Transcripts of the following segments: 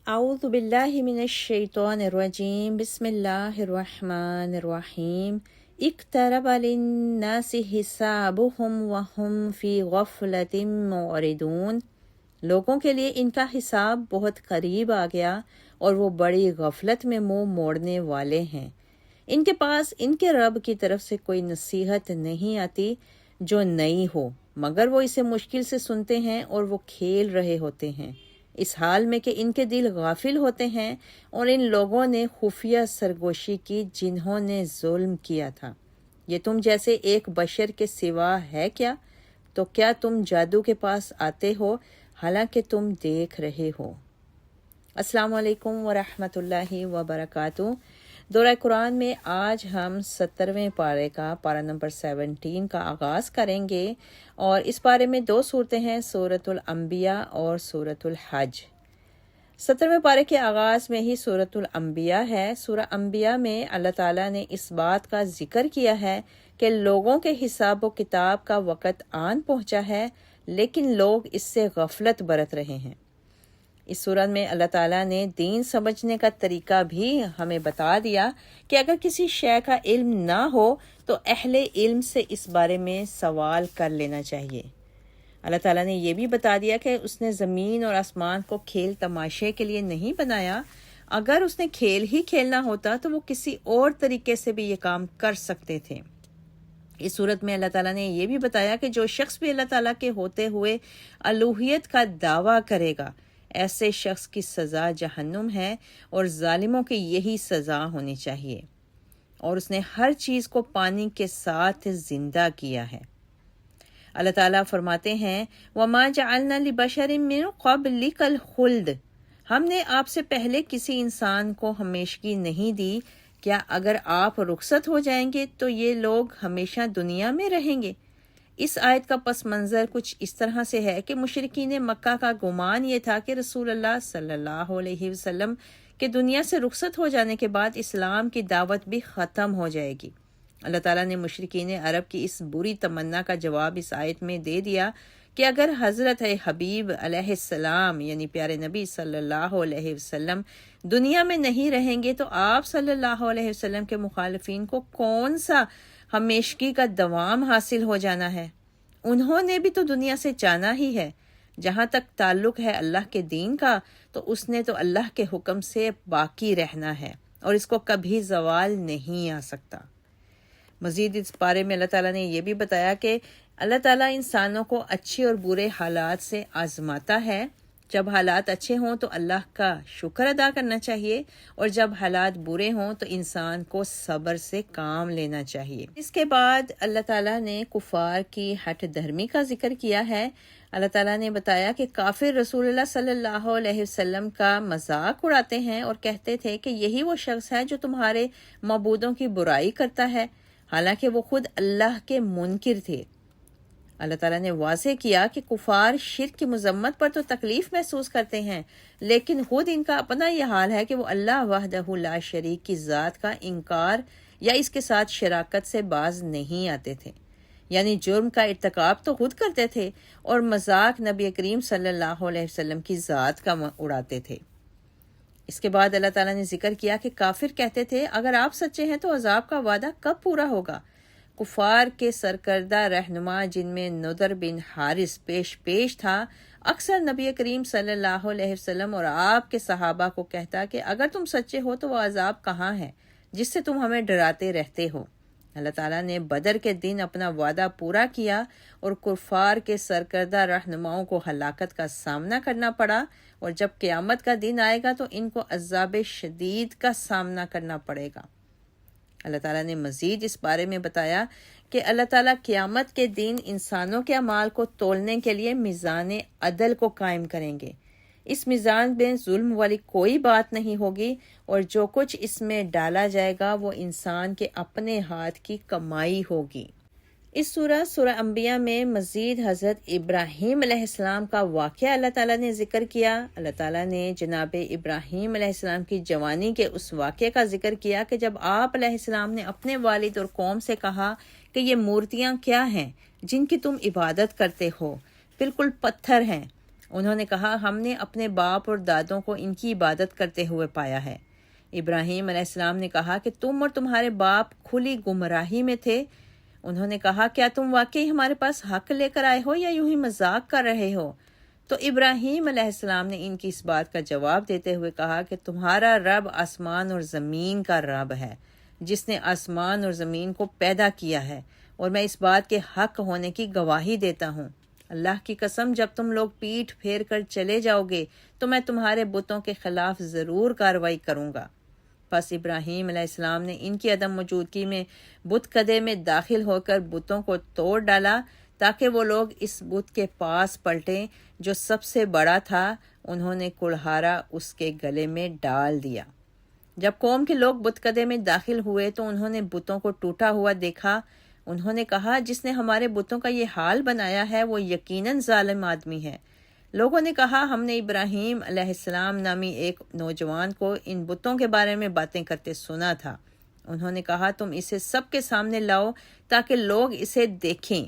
أعوذ بالله من الشيطان الرجيم بسم الله الرحمن الرحيم اقترب للناس حسابهم وهم في غفلة معرضون لوگوں کے لیے ان کا حساب بہت قریب آ گیا اور وہ بڑی غفلت میں منہ موڑنے والے ہیں۔ ان کے پاس ان کے رب کی طرف سے کوئی نصیحت نہیں آتی جو نئی ہو، مگر وہ اسے مشکل سے سنتے ہیں اور وہ کھیل رہے ہوتے ہیں، اس حال میں کہ ان کے دل غافل ہوتے ہیں اور ان لوگوں نے خفیہ سرگوشی کی جنہوں نے ظلم کیا تھا۔ یہ تم جیسے ایک بشر کے سوا ہے کیا؟ تو کیا تم جادو کے پاس آتے ہو حالانکہ تم دیکھ رہے ہو؟ السلام علیکم ورحمۃ اللہ وبرکاتہ۔ دورہ قرآن میں آج ہم 70ویں پارے کا پارہ نمبر 17 کا آغاز کریں گے، اور اس پارے میں دو صورتیں ہیں، سورۃ الانبیاء اور سورۃ الحج۔ 70ویں پارے کے آغاز میں ہی سورۃ الانبیاء ہے۔ سورہ انبیاء میں اللہ تعالیٰ نے اس بات کا ذکر کیا ہے کہ لوگوں کے حساب و کتاب کا وقت آن پہنچا ہے، لیکن لوگ اس سے غفلت برت رہے ہیں۔ اس سورت میں اللہ تعالیٰ نے دین سمجھنے کا طریقہ بھی ہمیں بتا دیا کہ اگر کسی شے کا علم نہ ہو تو اہل علم سے اس بارے میں سوال کر لینا چاہیے۔ اللہ تعالیٰ نے یہ بھی بتا دیا کہ اس نے زمین اور آسمان کو کھیل تماشے کے لیے نہیں بنایا، اگر اس نے کھیل ہی کھیلنا ہوتا تو وہ کسی اور طریقے سے بھی یہ کام کر سکتے تھے۔ اس صورت میں اللہ تعالیٰ نے یہ بھی بتایا کہ جو شخص بھی اللہ تعالیٰ کے ہوتے ہوئے الوہیت کا دعویٰ کرے گا، ایسے شخص کی سزا جہنم ہے اور ظالموں کی یہی سزا ہونی چاہیے، اور اس نے ہر چیز کو پانی کے ساتھ زندہ کیا ہے۔ اللہ تعالیٰ فرماتے ہیں وَمَا جَعَلْنَا لِبَشَرٍ مِّن قَبْلِكَ الْخُلْدَ، ہم نے آپ سے پہلے کسی انسان کو ہمیشگی نہیں دی، کیا اگر آپ رخصت ہو جائیں گے تو یہ لوگ ہمیشہ دنیا میں رہیں گے؟ اس آیت کا پس منظر کچھ اس طرح سے ہے کہ مشرکین مکہ کا گمان یہ تھا کہ رسول اللہ صلی اللہ علیہ وسلم کے دنیا سے رخصت ہو جانے کے بعد اسلام کی دعوت بھی ختم ہو جائے گی۔ اللہ تعالیٰ نے مشرکین عرب کی اس بری تمنا کا جواب اس آیت میں دے دیا کہ اگر حضرت حبیب علیہ السلام یعنی پیارے نبی صلی اللہ علیہ وسلم دنیا میں نہیں رہیں گے تو آپ صلی اللہ علیہ وسلم کے مخالفین کو کون سا ہمیشگی کا دوام حاصل ہو جانا ہے؟ انہوں نے بھی تو دنیا سے جانا ہی ہے۔ جہاں تک تعلق ہے اللہ کے دین کا تو اس نے تو اللہ کے حکم سے باقی رہنا ہے اور اس کو کبھی زوال نہیں آ سکتا۔ مزید اس بارے میں اللہ تعالیٰ نے یہ بھی بتایا کہ اللہ تعالیٰ انسانوں کو اچھے اور برے حالات سے آزماتا ہے۔ جب حالات اچھے ہوں تو اللہ کا شکر ادا کرنا چاہیے، اور جب حالات برے ہوں تو انسان کو صبر سے کام لینا چاہیے۔ اس کے بعد اللہ تعالیٰ نے کفار کی ہٹ دھرمی کا ذکر کیا ہے۔ اللہ تعالیٰ نے بتایا کہ کافر رسول اللہ صلی اللہ علیہ وسلم کا مذاق اڑاتے ہیں اور کہتے تھے کہ یہی وہ شخص ہے جو تمہارے معبودوں کی برائی کرتا ہے، حالانکہ وہ خود اللہ کے منکر تھے۔ اللہ تعالیٰ نے واضح کیا کہ کفار شرک کی مذمت پر تو تکلیف محسوس کرتے ہیں، لیکن خود ان کا اپنا یہ حال ہے کہ وہ اللہ وحدہ لا شریک کی ذات کا انکار یا اس کے ساتھ شراکت سے باز نہیں آتے تھے، یعنی جرم کا ارتکاب تو خود کرتے تھے اور مذاق نبی کریم صلی اللہ علیہ وسلم کی ذات کا اڑاتے تھے۔ اس کے بعد اللہ تعالیٰ نے ذکر کیا کہ کافر کہتے تھے اگر آپ سچے ہیں تو عذاب کا وعدہ کب پورا ہوگا؟ کفار کے سرکردہ رہنما جن میں نضر بن حارث پیش تھا، اکثر نبی کریم صلی اللہ علیہ وسلم اور آپ کے صحابہ کو کہتا کہ اگر تم سچے ہو تو وہ عذاب کہاں ہے جس سے تم ہمیں ڈراتے رہتے ہو؟ اللہ تعالیٰ نے بدر کے دن اپنا وعدہ پورا کیا اور کفار کے سرکردہ رہنماؤں کو ہلاکت کا سامنا کرنا پڑا، اور جب قیامت کا دن آئے گا تو ان کو عذاب شدید کا سامنا کرنا پڑے گا۔ اللہ تعالیٰ نے مزید اس بارے میں بتایا کہ اللہ تعالیٰ قیامت کے دن انسانوں کے اعمال کو تولنے کے لیے میزان عدل کو قائم کریں گے۔ اس میزان میں ظلم والی کوئی بات نہیں ہوگی، اور جو کچھ اس میں ڈالا جائے گا وہ انسان کے اپنے ہاتھ کی کمائی ہوگی۔ اس سورہ انبیاء میں مزید حضرت ابراہیم علیہ السلام کا واقعہ اللہ تعالیٰ نے ذکر کیا۔ اللہ تعالیٰ نے جناب ابراہیم علیہ السلام کی جوانی کے اس واقعے کا ذکر کیا کہ جب آپ علیہ السلام نے اپنے والد اور قوم سے کہا کہ یہ مورتیاں کیا ہیں جن کی تم عبادت کرتے ہو؟ بالکل پتھر ہیں۔ انہوں نے کہا ہم نے اپنے باپ اور دادوں کو ان کی عبادت کرتے ہوئے پایا ہے۔ ابراہیم علیہ السلام نے کہا کہ تم اور تمہارے باپ کھلی گمراہی میں تھے۔ انہوں نے کہا کیا تم واقعی ہمارے پاس حق لے کر آئے ہو یا یوں ہی مذاق کر رہے ہو؟ تو ابراہیم علیہ السلام نے ان کی اس بات کا جواب دیتے ہوئے کہا کہ تمہارا رب آسمان اور زمین کا رب ہے، جس نے آسمان اور زمین کو پیدا کیا ہے، اور میں اس بات کے حق ہونے کی گواہی دیتا ہوں۔ اللہ کی قسم جب تم لوگ پیٹھ پھیر کر چلے جاؤ گے تو میں تمہارے بتوں کے خلاف ضرور کارروائی کروں گا۔ پس ابراہیم علیہ السلام نے ان کی عدم موجودگی میں بت کدے میں داخل ہو کر بتوں کو توڑ ڈالا تاکہ وہ لوگ اس بت کے پاس پلٹیں جو سب سے بڑا تھا۔ انہوں نے کڑہارا اس کے گلے میں ڈال دیا۔ جب قوم کے لوگ بت کدے میں داخل ہوئے تو انہوں نے بتوں کو ٹوٹا ہوا دیکھا۔ انہوں نے کہا جس نے ہمارے بتوں کا یہ حال بنایا ہے وہ یقیناً ظالم آدمی ہے۔ لوگوں نے کہا ہم نے ابراہیم علیہ السلام نامی ایک نوجوان کو ان بتوں کے بارے میں باتیں کرتے سنا تھا۔ انہوں نے کہا تم اسے سب کے سامنے لاؤ تاکہ لوگ اسے دیکھیں۔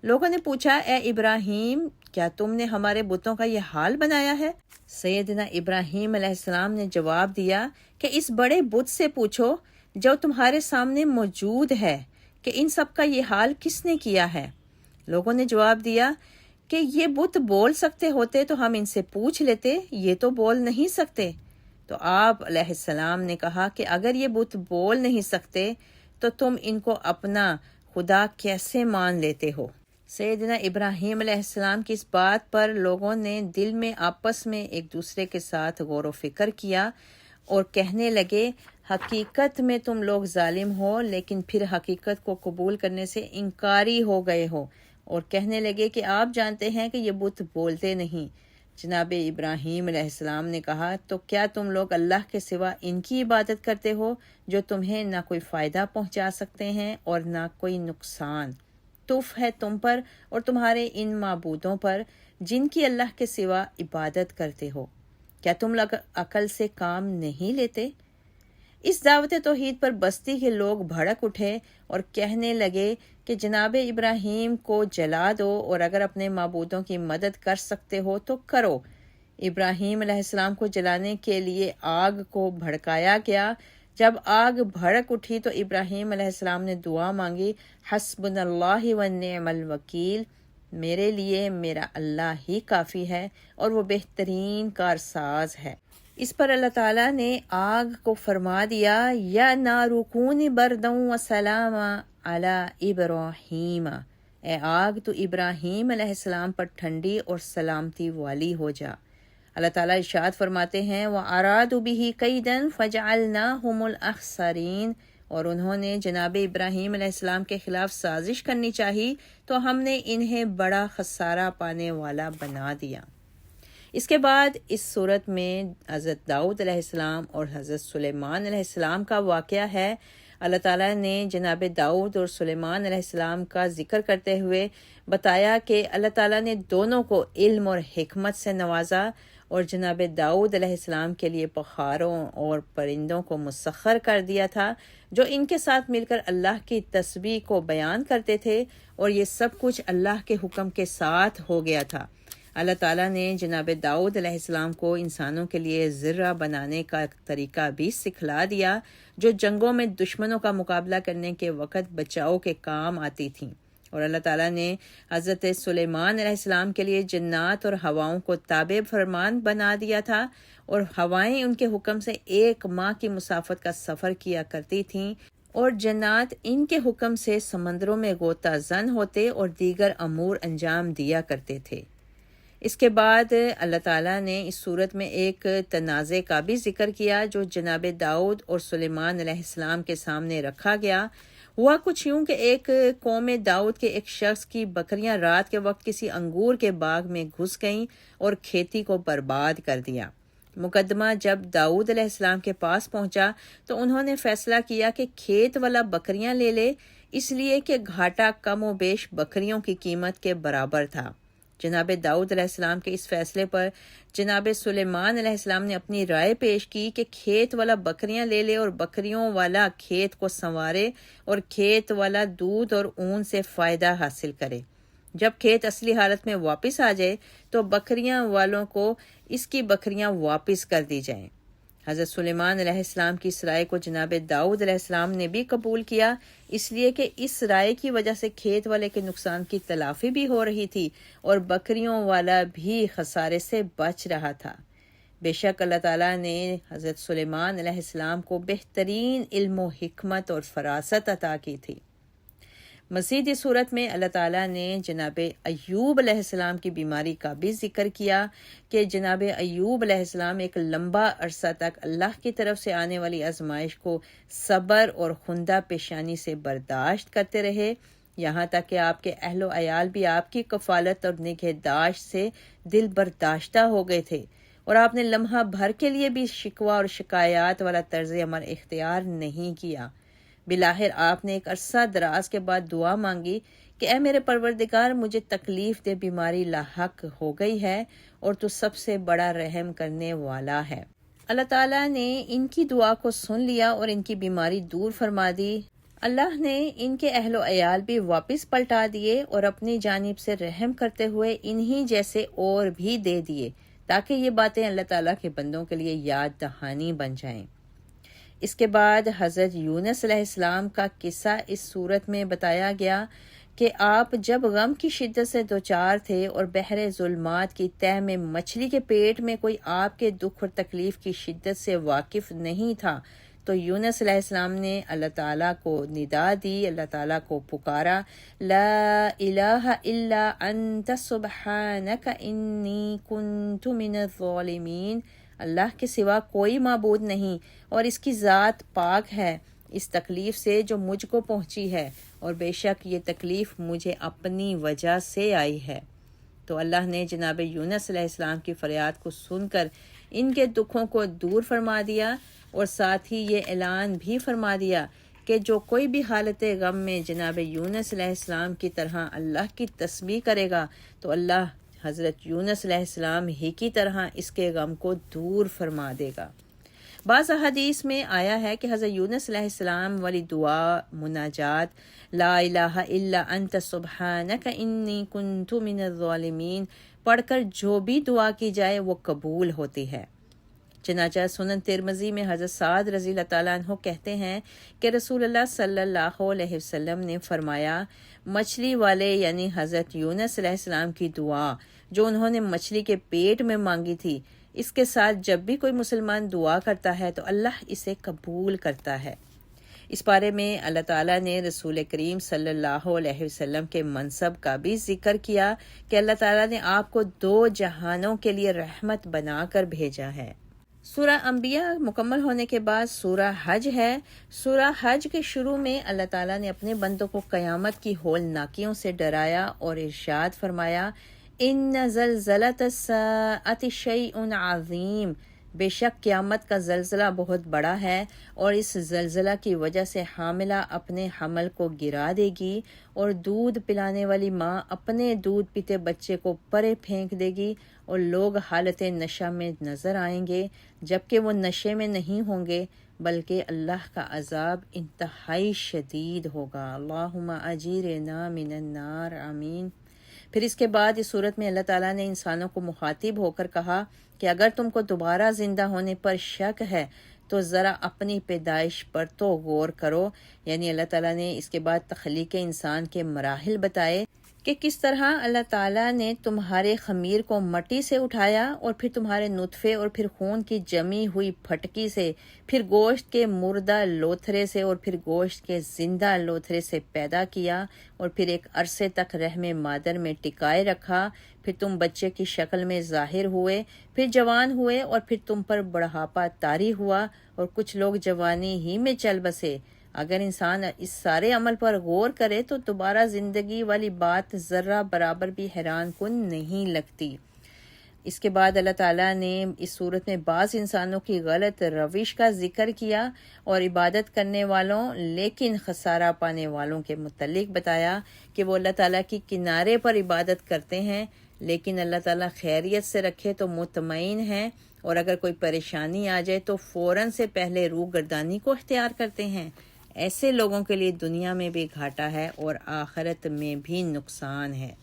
لوگوں نے پوچھا اے ابراہیم کیا تم نے ہمارے بتوں کا یہ حال بنایا ہے؟ سیدنا ابراہیم علیہ السلام نے جواب دیا کہ اس بڑے بت سے پوچھو جو تمہارے سامنے موجود ہے کہ ان سب کا یہ حال کس نے کیا ہے۔ لوگوں نے جواب دیا کہ یہ بت بول سکتے ہوتے تو ہم ان سے پوچھ لیتے، یہ تو بول نہیں سکتے۔ تو آپ علیہ السلام نے کہا کہ اگر یہ بت بول نہیں سکتے تو تم ان کو اپنا خدا کیسے مان لیتے ہو؟ سیدنا ابراہیم علیہ السلام کی اس بات پر لوگوں نے دل میں آپس میں ایک دوسرے کے ساتھ غور و فکر کیا اور کہنے لگے حقیقت میں تم لوگ ظالم ہو، لیکن پھر حقیقت کو قبول کرنے سے انکاری ہو گئے ہو، اور کہنے لگے کہ آپ جانتے ہیں کہ یہ بت بولتے نہیں۔ جناب ابراہیم علیہ السلام نے کہا تو کیا تم لوگ اللہ کے سوا ان کی عبادت کرتے ہو جو تمہیں نہ کوئی فائدہ پہنچا سکتے ہیں اور نہ کوئی نقصان؟ تف ہے تم پر اور تمہارے ان معبودوں پر جن کی اللہ کے سوا عبادت کرتے ہو۔ کیا تم لوگ عقل سے کام نہیں لیتے؟ اس دعوت توحید پر بستی کے لوگ بھڑک اٹھے اور کہنے لگے کہ جناب ابراہیم کو جلا دو، اور اگر اپنے معبودوں کی مدد کر سکتے ہو تو کرو۔ ابراہیم علیہ السلام کو جلانے کے لیے آگ کو بھڑکایا گیا۔ جب آگ بھڑک اٹھی تو ابراہیم علیہ السلام نے دعا مانگی حسبنا اللہ ونعم الوکیل، میرے لیے میرا اللہ ہی کافی ہے اور وہ بہترین کارساز ہے۔ اس پر اللہ تعالیٰ نے آگ کو فرما دیا یا نار کونی بردا وسلاما علی ابراہیم، اے آگ تو ابراہیم علیہ السلام پر ٹھنڈی اور سلامتی والی ہو جا۔ اللہ تعالیٰ ارشاد فرماتے ہیں وَأَرَادُوا بِهِ كَيْدًا فَجَعَلْنَاهُمُ الْأَخْسَرِينَ، اور انہوں نے جناب ابراہیم علیہ السلام کے خلاف سازش کرنی چاہی تو ہم نے انہیں بڑا خسارہ پانے والا بنا دیا۔ اس کے بعد اس صورت میں حضرت داؤد علیہ السلام اور حضرت سلیمان علیہ السلام کا واقعہ ہے۔ اللہ تعالیٰ نے جناب داؤد اور سلیمان علیہ السلام کا ذکر کرتے ہوئے بتایا کہ اللہ تعالیٰ نے دونوں کو علم اور حکمت سے نوازا، اور جناب داؤد علیہ السلام کے لیے پخاروں اور پرندوں کو مسخر کر دیا تھا جو ان کے ساتھ مل کر اللہ کی تسبیح کو بیان کرتے تھے، اور یہ سب کچھ اللہ کے حکم کے ساتھ ہو گیا تھا۔ اللہ تعالیٰ نے جناب داؤد علیہ السلام کو انسانوں کے لیے ذرہ بنانے کا طریقہ بھی سکھلا دیا جو جنگوں میں دشمنوں کا مقابلہ کرنے کے وقت بچاؤ کے کام آتی تھیں، اور اللہ تعالیٰ نے حضرت سلیمان علیہ السلام کے لیے جنات اور ہواؤں کو تابع فرمان بنا دیا تھا، اور ہوائیں ان کے حکم سے 1 ماہ کی مسافت کا سفر کیا کرتی تھیں، اور جنات ان کے حکم سے سمندروں میں غوطہ زن ہوتے اور دیگر امور انجام دیا کرتے تھے۔ اس کے بعد اللہ تعالیٰ نے اس صورت میں ایک تنازع کا بھی ذکر کیا جو جناب داؤد اور سلیمان علیہ السلام کے سامنے رکھا گیا۔ ہوا کچھ یوں کہ ایک قوم داؤد کے ایک شخص کی بکریاں رات کے وقت کسی انگور کے باغ میں گھس گئیں اور کھیتی کو برباد کر دیا۔ مقدمہ جب داؤد علیہ السلام کے پاس پہنچا تو انہوں نے فیصلہ کیا کہ کھیت والا بکریاں لے لے، اس لیے کہ گھاٹا کم و بیش بکریوں کی قیمت کے برابر تھا۔ جناب داؤد علیہ السلام کے اس فیصلے پر جناب سلیمان علیہ السلام نے اپنی رائے پیش کی کہ کھیت والا بکریاں لے لے اور بکریوں والا کھیت کو سنوارے اور کھیت والا دودھ اور اون سے فائدہ حاصل کرے۔ جب کھیت اصلی حالت میں واپس آ جائے تو بکریاں والوں کو اس کی بکریاں واپس کر دی جائیں۔ حضرت سلیمان علیہ السلام کی اس رائے کو جناب داؤد علیہ السلام نے بھی قبول کیا، اس لیے کہ اس رائے کی وجہ سے کھیت والے کے نقصان کی تلافی بھی ہو رہی تھی اور بکریوں والا بھی خسارے سے بچ رہا تھا۔ بے شک اللہ تعالیٰ نے حضرت سلیمان علیہ السلام کو بہترین علم و حکمت اور فراست عطا کی تھی۔ مزید اس صورت میں اللہ تعالیٰ نے جناب ایوب علیہ السلام کی بیماری کا بھی ذکر کیا کہ جناب ایوب علیہ السلام ایک لمبا عرصہ تک اللہ کی طرف سے آنے والی آزمائش کو صبر اور خندہ پیشانی سے برداشت کرتے رہے، یہاں تک کہ آپ کے اہل و عیال بھی آپ کی کفالت اور نگہداشت سے دل برداشتہ ہو گئے تھے، اور آپ نے لمحہ بھر کے لیے بھی شکوہ اور شکایات والا طرز عمل اختیار نہیں کیا۔ بلاخر آپ نے ایک عرصہ دراز کے بعد دعا مانگی کہ اے میرے پروردگار، مجھے تکلیف دہ بیماری لاحق ہو گئی ہے اور تو سب سے بڑا رحم کرنے والا ہے۔ اللہ تعالیٰ نے ان کی دعا کو سن لیا اور ان کی بیماری دور فرما دی۔ اللہ نے ان کے اہل و عیال بھی واپس پلٹا دیے اور اپنی جانب سے رحم کرتے ہوئے انہی جیسے اور بھی دے دیے، تاکہ یہ باتیں اللہ تعالیٰ کے بندوں کے لیے یاد دہانی بن جائیں۔ اس کے بعد حضرت یونس علیہ السلام کا قصہ اس صورت میں بتایا گیا کہ آپ جب غم کی شدت سے دوچار تھے اور بحر ظلمات کی تہہ میں مچھلی کے پیٹ میں کوئی آپ کے دکھ اور تکلیف کی شدت سے واقف نہیں تھا، تو یونس علیہ السلام نے اللہ تعالیٰ کو ندا دی، اللہ تعالیٰ کو پکارا، لا الہ الا انت سبحانک انی کنت من الظالمین، اللہ کے سوا کوئی معبود نہیں اور اس کی ذات پاک ہے اس تکلیف سے جو مجھ کو پہنچی ہے، اور بے شک یہ تکلیف مجھے اپنی وجہ سے آئی ہے۔ تو اللہ نے جناب یونس علیہ السلام کی فریاد کو سن کر ان کے دکھوں کو دور فرما دیا، اور ساتھ ہی یہ اعلان بھی فرما دیا کہ جو کوئی بھی حالت غم میں جناب یونس علیہ السلام کی طرح اللہ کی تسبیح کرے گا تو اللہ حضرت یونس علیہ السلام ہی کی طرح اس کے غم کو دور فرما دے گا۔ بعض احادیث میں آیا ہے کہ حضرت یونس علیہ السلام والی دعا مناجات لا الہ الا انت سبحانک انی کنت من الظالمین پڑھ کر جو بھی دعا کی جائے وہ قبول ہوتی ہے۔ چنانچہ سنن ترمذی میں حضرت سعد رضی اللہ تعالیٰ عنہ کہتے ہیں کہ رسول اللہ صلی اللہ علیہ وسلم نے فرمایا، مچھلی والے یعنی حضرت یونس علیہ السلام کی دعا جو انہوں نے مچھلی کے پیٹ میں مانگی تھی، اس کے ساتھ جب بھی کوئی مسلمان دعا کرتا ہے تو اللہ اسے قبول کرتا ہے۔ اس بارے میں اللہ تعالیٰ نے رسول کریم صلی اللہ علیہ وسلم کے منصب کا بھی ذکر کیا کہ اللہ تعالیٰ نے آپ کو 2 جہانوں کے لیے رحمت بنا کر بھیجا ہے۔ سورہ انبیاء مکمل ہونے کے بعد سورہ حج ہے۔ سورہ حج کے شروع میں اللہ تعالیٰ نے اپنے بندوں کو قیامت کی ہولناکیوں سے ڈرایا اور ارشاد فرمایا، ان زلزلۃ الساعۃ شیء عظیم، بے شک قیامت کا زلزلہ بہت بڑا ہے، اور اس زلزلہ کی وجہ سے حاملہ اپنے حمل کو گرا دے گی، اور دودھ پلانے والی ماں اپنے دودھ پیتے بچے کو پرے پھینک دے گی، اور لوگ حالت نشہ میں نظر آئیں گے جبکہ وہ نشے میں نہیں ہوں گے، بلکہ اللہ کا عذاب انتہائی شدید ہوگا۔ اللہم اجیرنا من النار، آمین۔ پھر اس کے بعد اس صورت میں اللہ تعالیٰ نے انسانوں کو مخاطب ہو کر کہا کہ اگر تم کو دوبارہ زندہ ہونے پر شک ہے تو ذرا اپنی پیدائش پر تو غور کرو، یعنی اللہ تعالیٰ نے اس کے بعد تخلیق انسان کے مراحل بتائے کہ کس طرح اللہ تعالیٰ نے تمہارے خمیر کو مٹی سے اٹھایا اور پھر تمہارے نطفے اور پھر خون کی جمی ہوئی پھٹکی سے، پھر گوشت کے مردہ لوتھرے سے اور پھر گوشت کے زندہ لوتھرے سے پیدا کیا، اور پھر ایک عرصے تک رحم مادر میں ٹکائے رکھا، پھر تم بچے کی شکل میں ظاہر ہوئے، پھر جوان ہوئے، اور پھر تم پر بڑھاپا طاری ہوا اور کچھ لوگ جوانی ہی میں چل بسے۔ اگر انسان اس سارے عمل پر غور کرے تو دوبارہ زندگی والی بات ذرہ برابر بھی حیران کن نہیں لگتی۔ اس کے بعد اللہ تعالیٰ نے اس صورت میں بعض انسانوں کی غلط روش کا ذکر کیا اور عبادت کرنے والوں لیکن خسارہ پانے والوں کے متعلق بتایا کہ وہ اللہ تعالیٰ کی کنارے پر عبادت کرتے ہیں لیکن اللہ تعالیٰ خیریت سے رکھے تو مطمئن ہیں، اور اگر کوئی پریشانی آ جائے تو فوراً سے پہلے روح گردانی کو اختیار کرتے ہیں۔ ایسے لوگوں کے لیے دنیا میں بھی گھاٹا ہے اور آخرت میں بھی نقصان ہے۔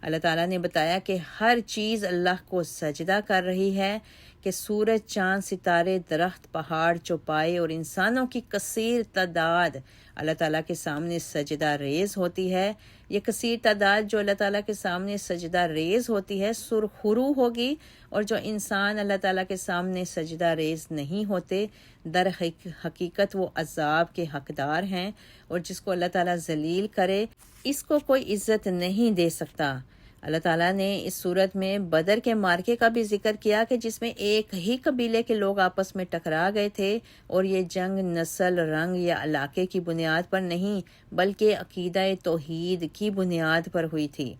اللہ تعالیٰ نے بتایا کہ ہر چیز اللہ کو سجدہ کر رہی ہے، کہ سورج، چاند، ستارے، درخت، پہاڑ، چوپائے اور انسانوں کی کثیر تعداد اللہ تعالیٰ کے سامنے سجدہ ریز ہوتی ہے۔ یہ کثیر تعداد جو اللہ تعالیٰ کے سامنے سجدہ ریز ہوتی ہے سرخرو ہوگی، اور جو انسان اللہ تعالیٰ کے سامنے سجدہ ریز نہیں ہوتے در حقیقت وہ عذاب کے حقدار ہیں، اور جس کو اللہ تعالیٰ ذلیل کرے اس کو کوئی عزت نہیں دے سکتا۔ اللہ تعالیٰ نے اس صورت میں بدر کے معرکے کا بھی ذکر کیا کہ جس میں ایک ہی قبیلے کے لوگ آپس میں ٹکرا گئے تھے، اور یہ جنگ نسل، رنگ یا علاقے کی بنیاد پر نہیں بلکہ عقیدہ توحید کی بنیاد پر ہوئی تھی۔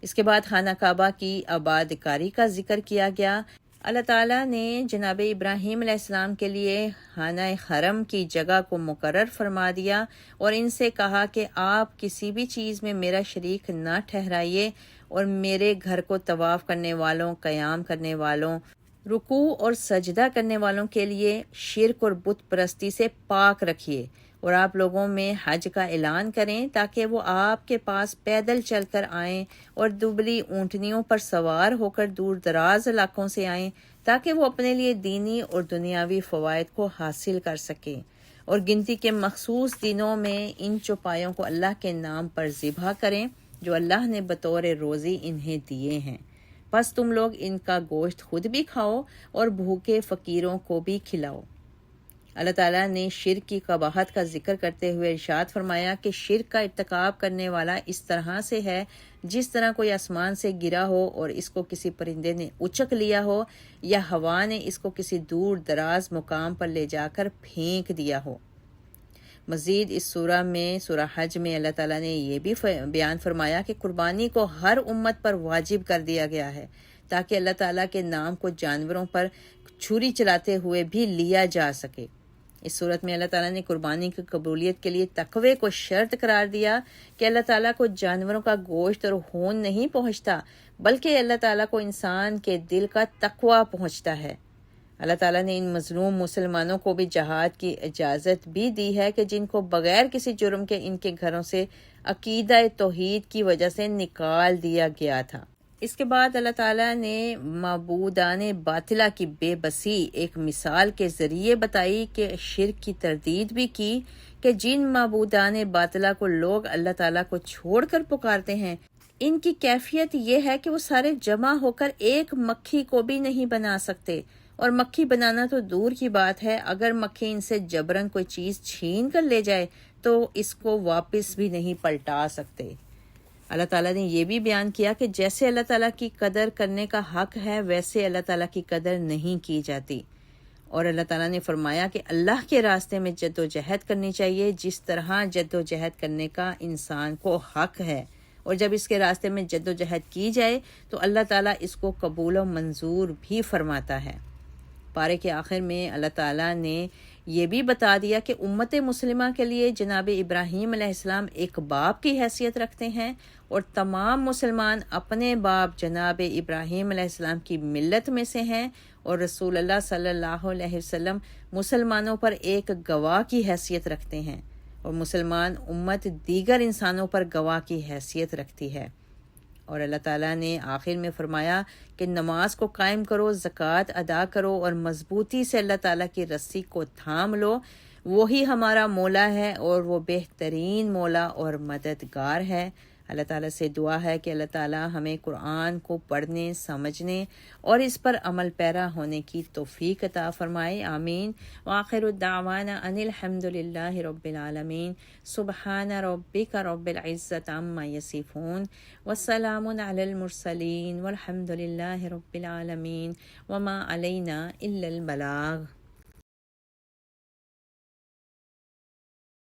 اس کے بعد خانہ کعبہ کی آباد کاری کا ذکر کیا گیا۔ اللہ تعالیٰ نے جناب ابراہیم علیہ السلام کے لیے خانہ حرم کی جگہ کو مقرر فرما دیا اور ان سے کہا کہ آپ کسی بھی چیز میں میرا شریک نہ ٹھہرائیے، اور میرے گھر کو طواف کرنے والوں، قیام کرنے والوں، رکوع اور سجدہ کرنے والوں کے لیے شرک اور بت پرستی سے پاک رکھیے، اور آپ لوگوں میں حج کا اعلان کریں تاکہ وہ آپ کے پاس پیدل چل کر آئیں اور دبلی اونٹنیوں پر سوار ہو کر دور دراز علاقوں سے آئیں تاکہ وہ اپنے لیے دینی اور دنیاوی فوائد کو حاصل کر سکیں، اور گنتی کے مخصوص دنوں میں ان چوپایوں کو اللہ کے نام پر ذبح کریں جو اللہ نے بطور روزی انہیں دیے ہیں، بس تم لوگ ان کا گوشت خود بھی کھاؤ اور بھوکے فقیروں کو بھی کھلاؤ۔ اللہ تعالیٰ نے شرک کی قباحت کا ذکر کرتے ہوئے ارشاد فرمایا کہ شرک کا ارتکاب کرنے والا اس طرح سے ہے جس طرح کوئی آسمان سے گرا ہو اور اس کو کسی پرندے نے اچک لیا ہو، یا ہوا نے اس کو کسی دور دراز مقام پر لے جا کر پھینک دیا ہو۔ مزید اس سورہ حج میں اللہ تعالیٰ نے یہ بھی بیان فرمایا کہ قربانی کو ہر امت پر واجب کر دیا گیا ہے تاکہ اللہ تعالیٰ کے نام کو جانوروں پر چھری چلاتے ہوئے بھی لیا جا سکے۔ اس صورت میں اللہ تعالیٰ نے قربانی کی قبولیت کے لیے تقوی کو شرط قرار دیا کہ اللہ تعالیٰ کو جانوروں کا گوشت اور خون نہیں پہنچتا بلکہ اللہ تعالیٰ کو انسان کے دل کا تقوی پہنچتا ہے۔ اللہ تعالیٰ نے ان مظلوم مسلمانوں کو بھی جہاد کی اجازت بھی دی ہے کہ جن کو بغیر کسی جرم کے ان کے گھروں سے عقیدہ توحید کی وجہ سے نکال دیا گیا تھا۔ اس کے بعد اللہ تعالیٰ نے معبودان باطلہ کی بے بسی ایک مثال کے ذریعے بتائی کہ شرک کی تردید بھی کی کہ جن معبودان باطلہ کو لوگ اللہ تعالیٰ کو چھوڑ کر پکارتے ہیں ان کی کیفیت یہ ہے کہ وہ سارے جمع ہو کر ایک مکھی کو بھی نہیں بنا سکتے، اور مکھی بنانا تو دور کی بات ہے، اگر مکھی ان سے جبراً کوئی چیز چھین کر لے جائے تو اس کو واپس بھی نہیں پلٹا سکتے۔ اللہ تعالیٰ نے یہ بھی بیان کیا کہ جیسے اللہ تعالیٰ کی قدر کرنے کا حق ہے ویسے اللہ تعالیٰ کی قدر نہیں کی جاتی، اور اللہ تعالیٰ نے فرمایا کہ اللہ کے راستے میں جد و جہد کرنی چاہیے جس طرح جد و جہد کرنے کا انسان کو حق ہے، اور جب اس کے راستے میں جد و جہد کی جائے تو اللہ تعالیٰ اس کو قبول و منظور بھی فرماتا ہے۔ پارے کے آخر میں اللہ تعالیٰ نے یہ بھی بتا دیا کہ امت مسلمہ کے لیے جناب ابراہیم علیہ السلام ایک باپ کی حیثیت رکھتے ہیں، اور تمام مسلمان اپنے باپ جناب ابراہیم علیہ السلام کی ملت میں سے ہیں، اور رسول اللہ صلی اللہ علیہ وسلم مسلمانوں پر ایک گواہ کی حیثیت رکھتے ہیں، اور مسلمان امت دیگر انسانوں پر گواہ کی حیثیت رکھتی ہے۔ اور اللہ تعالیٰ نے آخر میں فرمایا کہ نماز کو قائم کرو، زکوٰۃ ادا کرو اور مضبوطی سے اللہ تعالیٰ کی رسی کو تھام لو، وہی ہمارا مولا ہے اور وہ بہترین مولا اور مددگار ہے۔ اللہ تعالیٰ سے دعا ہے کہ اللہ تعالیٰ ہمیں قرآن کو پڑھنے، سمجھنے اور اس پر عمل پیرا ہونے کی توفیق عطا فرمائے، آمین۔ وآخر الدعوانا ان الحمد للہ رب العالمین، سبحان ربک رب العزت عما یصفون، والسلام علی المرسلین، والحمد للہ رب العالمین، وما علینا الا البلاغ۔